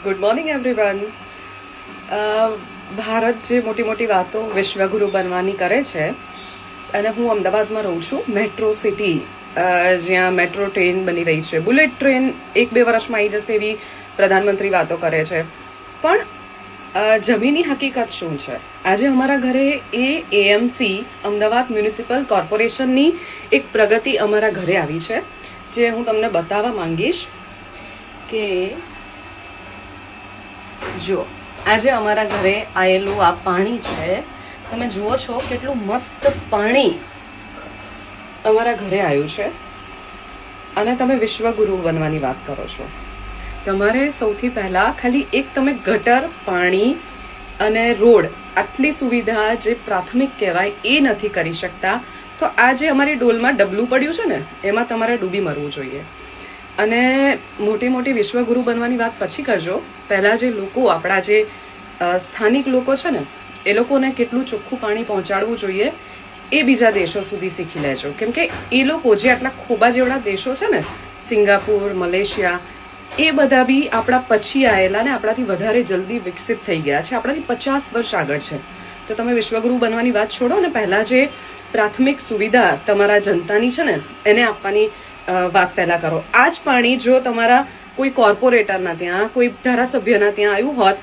Good morning everyone. Bharat જે મોટી મોટી વાતો વિશ્વગુરુ બનવાની કરે છે, અને હું અમદાવાદમાં રહું છું, મેટ્રો સિટી, જ્યાં મેટ્રો ટ્રેન બની રહી છે. બુલેટ ટ્રેન 1-2 વર્ષમાં આવી જશે એવી પ્રધાનમંત્રી વાતો કરે છે. પણ જમીની હકીકત શું છે? આજે અમારા ઘરે એએમસી અમદાવાદ મ્યુનિસિપલ કોર્પોરેશનની એક પ્રગતિ અમારા ઘરે આવી છે, જે હું તમને બતાવવા માંગીશ. કે જો આજે અમારા ઘરે આવેલું આ પાણી છે, તમે જુઓ છો કેટલું મસ્ત પાણી અમારા ઘરે આવ્યું છે. અને તમે વિશ્વગુરુ બનવાની વાત કરો છો. તમારે સૌથી પહેલા ખાલી એક તમે ગટર, પાણી અને રોડ, આટલી સુવિધા જે પ્રાથમિક કહેવાય એ નથી કરી શકતા, તો આ જે અમારી ડોલમાં ડબલું પડ્યું છે ને, એમાં તમારે ડૂબી મરવું જોઈએ. અને મોટી મોટી વિશ્વગુરુ બનવાની વાત પછી કરજો. પહેલા જે લોકો, આપણા જે સ્થાનિક લોકો છે ને, એ લોકોને કેટલું ચોખ્ખું પાણી પહોંચાડવું જોઈએ એ બીજા દેશો સુધી શીખી લેજો. કેમ કે એ લોકો જે આટલા ખોબા જેવડા દેશો છે ને, સિંગાપુર, મલેશિયા, એ બધા બી આપણા પછી આવેલા ને આપણાથી વધારે જલ્દી વિકસિત થઈ ગયા છે, આપણાથી 50 વર્ષ આગળ છે. તો તમે વિશ્વગુરુ બનવાની વાત છોડો ને, પહેલા જે પ્રાથમિક સુવિધા તમારા જનતાની છે ને, એને આપવાની વાત પહેલા કરો. આ જ પાણી જો તમારા કોઈ કોર્પોરેટરના ત્યાં, કોઈ ધારાસભ્યના ત્યાં આવ્યું હોત